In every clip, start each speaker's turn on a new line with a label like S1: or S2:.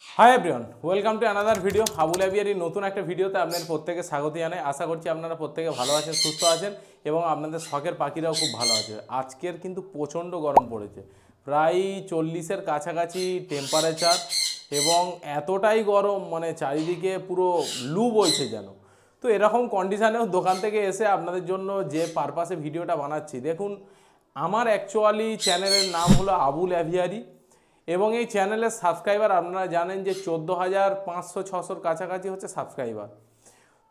S1: High everyone, welcome to another video. Abul অ্যাভিয়ারির নতুন একটা ভিডিওতে আপনাদের প্রত্যেকে স্বাগত জানাই। আশা করছি আপনারা প্রত্যেকে ভালো আছেন, সুস্থ আছেন এবং আপনাদের শখের পাখিরাও খুব ভালো আছে। আজকের কিন্তু প্রচণ্ড গরম পড়েছে, প্রায় 40-এর কাছাকাছি টেম্পারেচার এবং এতটাই গরম মানে চারিদিকে পুরো লু বইছে যেন। তো এরকম কন্ডিশানেও দোকান থেকে এসে আপনাদের জন্য যে পারপাসে ভিডিওটা বানাচ্ছি, দেখুন আমার অ্যাকচুয়ালি চ্যানেলের নাম হলো আবুল অ্যাভিয়ারি এবং এই চ্যানেলের সাবস্ক্রাইবার আপনারা জানেন যে 14,500-600 কাছাকাছি হচ্ছে সাবস্ক্রাইবার।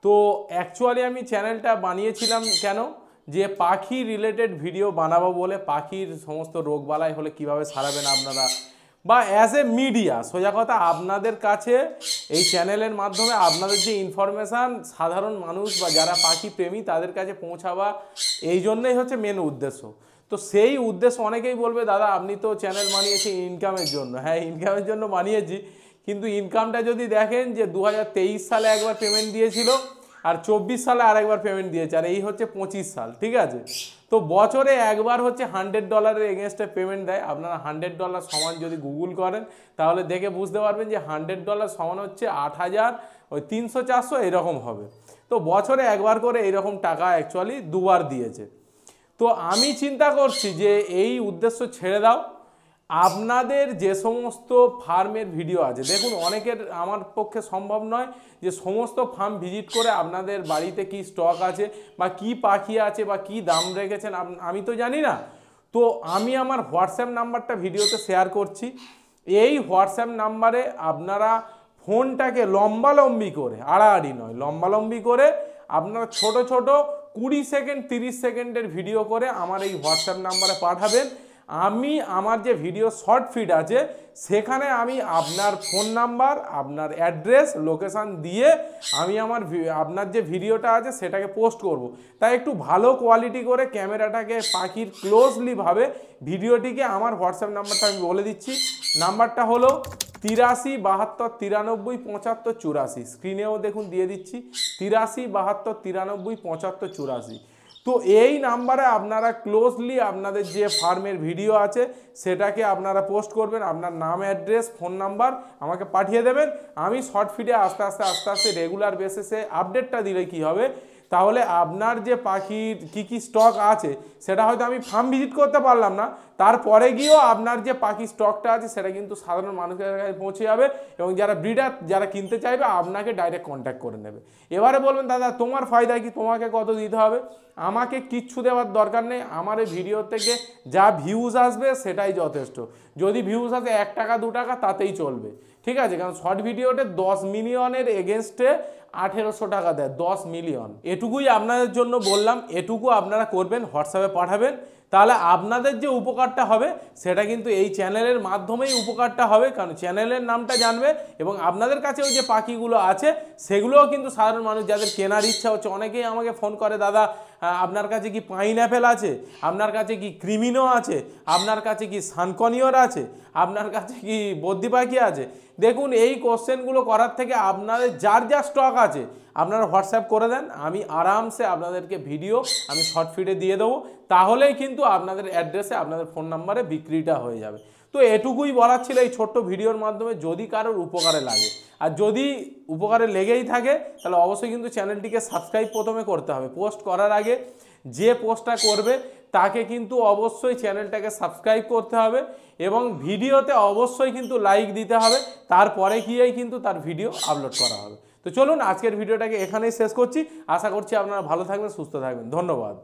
S1: তো অ্যাকচুয়ালি আমি চ্যানেলটা বানিয়েছিলাম কেন, যে পাখি রিলেটেড ভিডিও বানাবো বলে, পাখির সমস্ত রোগবালাই হলে কিভাবে সারাবেন আপনারা, বা অ্যাজ এ মিডিয়া সোজা কথা আপনাদের কাছে এই চ্যানেলের মাধ্যমে আপনাদের যে ইনফরমেশান সাধারণ মানুষ বা যারা পাখি প্রেমী তাদের কাছে পৌঁছাবা, এই জন্যই হচ্ছে মেন উদ্দেশ্য। তো সেই উদ্দেশ্য অনেকেই বলবে দাদা আপনি তো চ্যানেল বানিয়েছেন ইনকামের জন্য। হ্যাঁ, ইনকামের জন্য বানিয়েছি, কিন্তু ইনকামটা যদি দেখেন যে 2023 সালে একবার পেমেন্ট দিয়েছিল আর 24 সালে আরেকবার পেমেন্ট দিয়েছে, আর এই হচ্ছে 25 সাল, ঠিক আছে। তো বছরে একবার হচ্ছে $100 এগেনস্টে পেমেন্ট দেয়। আপনারা $100 সমান যদি গুগল করেন তাহলে দেখে বুঝতে পারবেন যে $100 সমান হচ্ছে 8,000, ওই 300-400 এরকম হবে। তো বছরে একবার করে এইরকম টাকা অ্যাকচুয়ালি দুবার দিয়েছে। তো আমি চিন্তা করছি যে এই উদ্দেশ্য ছেড়ে দাও, আপনাদের যে সমস্ত ফার্মের ভিডিও আছে, দেখুন অনেকের আমার পক্ষে সম্ভব নয় যে সমস্ত ফার্ম ভিজিট করে আপনাদের বাড়িতে কি স্টক আছে বা কি পাখি আছে বা কি দাম রেখেছেন আমি তো জানি না। তো আমি আমার হোয়াটসঅ্যাপ নাম্বারটা ভিডিওতে শেয়ার করছি। এই হোয়াটসঅ্যাপ নাম্বারে আপনারা ফোনটাকে লম্বালম্বি করে, আড়াআড়ি নয়, লম্বালম্বি করে আপনারা ছোট ছোট 20 সেকেন্ড 30 সেকেন্ডের ভিডিও করে আমার এই হোয়াটসঅ্যাপ নাম্বারে পাঠাবেন। আমি আমার যে ভিডিও শর্ট ফিড আছে সেখানে আমি আপনার ফোন নাম্বার, আপনার অ্যাড্রেস, লোকেশান দিয়ে আমি আপনার যে ভিডিওটা আছে সেটাকে পোস্ট করব। তাই একটু ভালো কোয়ালিটি করে ক্যামেরাটাকে পাখির ক্লোজলিভাবে ভিডিওটিকে আমার হোয়াটসঅ্যাপ নাম্বারটা আমি বলে দিচ্ছি। নাম্বারটা হলো 83 72 93 75 84। স্ক্রিনেও দেখুন দিয়ে দিচ্ছি 83 72 93 75 84। তো এই নাম্বারে আপনারা ক্লোজলি আপনাদের যে ফার্মের ভিডিও আছে সেটাকে আপনারা পোস্ট করবেন, আপনার নাম, অ্যাড্রেস, ফোন নাম্বার আমাকে পাঠিয়ে দেবেন। আমি শর্ট ফিডে আস্তে আস্তে রেগুলার বেসিসে আপডেটটা দিলে কি হবে, তাহলে আপনার যে পাখির কি কি স্টক আছে সেটা হয়তো আমি ফার্ম ভিজিট করতে পারলাম না, তারপরে গিয়েও আপনার যে পাখি স্টকটা আছে সেটা কিন্তু সাধারণ মানুষের কাছে পৌঁছে যাবে এবং যারা ব্রিডার যারা কিনতে চাইবে আপনাকে ডাইরেক্ট কন্ট্যাক্ট করে নেবে। এবারে বলবেন দাদা তোমার ফায়দা কি, তোমাকে কত দিতে হবে? আমাকে কিচ্ছু দেওয়ার দরকার নেই। আমার এই ভিডিও থেকে যা ভিউজ আসবে সেটাই যথেষ্ট। যদি ভিউজ আসে 1 টাকা 2 টাকা তাতেই চলবে, ঠিক আছে। কারণ শর্ট ভিডিওতে 10 মিলিয়নের এগেনস্টে 1800 টাকা দেয়, 10 মিলিয়ন। এটুকুই আপনাদের জন্য বললাম, এটুকু আপনারা করবেন, হোয়াটসঅ্যাপে পাঠাবেন, তাহলে আপনাদের যে উপকারটা হবে সেটা কিন্তু এই চ্যানেলের মাধ্যমেই উপকারটা হবে। কারণ চ্যানেলের নামটা জানবে এবং আপনাদের কাছেও যে পাখিগুলো আছে সেগুলোও কিন্তু সাধারণ মানুষ যাদের কেনার ইচ্ছা হচ্ছে, অনেকেই আমাকে ফোন করে দাদা আপনার কাছে কি পাইনঅ্যাপেল আছে, আপনার কাছে কি ক্রিমিনো আছে, আপনার কাছে কি সানকনিয়র আছে, আপনার কাছে কি বদ্রি পাখি আছে। দেখুন এই কোশ্চেনগুলো করার থেকে আপনাদের যার যা স্টক আছে আপনারা হোয়াটসঅ্যাপ করে দেন, আমি আরামসে আপনাদেরকে ভিডিও আমি শর্ট ফিডে দিয়ে দেবো। তাহলেই কিন্তু আপনাদের অ্যাড্রেসে আপনাদের ফোন নাম্বারে বিক্রিটা হয়ে যাবে। তো এটুকুই বলার ছিল এই ছোট্ট ভিডিওর মাধ্যমে। যদি কারোর উপকারে লাগে আর যদি উপকারে লেগেই থাকে তাহলে অবশ্যই কিন্তু চ্যানেলটিকে সাবস্ক্রাইব প্রথমে করতে হবে। পোস্ট করার আগে যে পোস্টটা করবে তাকে কিন্তু অবশ্যই চ্যানেলটাকে সাবস্ক্রাইব করতে হবে এবং ভিডিওতে অবশ্যই কিন্তু লাইক দিতে হবে, তারপরে গিয়েই কিন্তু তার ভিডিও আপলোড করা হবে। তো চলুন আজকের ভিডিওটাকে এখানেই শেষ করছি। আশা করছি আপনারা ভালো থাকবেন, সুস্থ থাকবেন। ধন্যবাদ।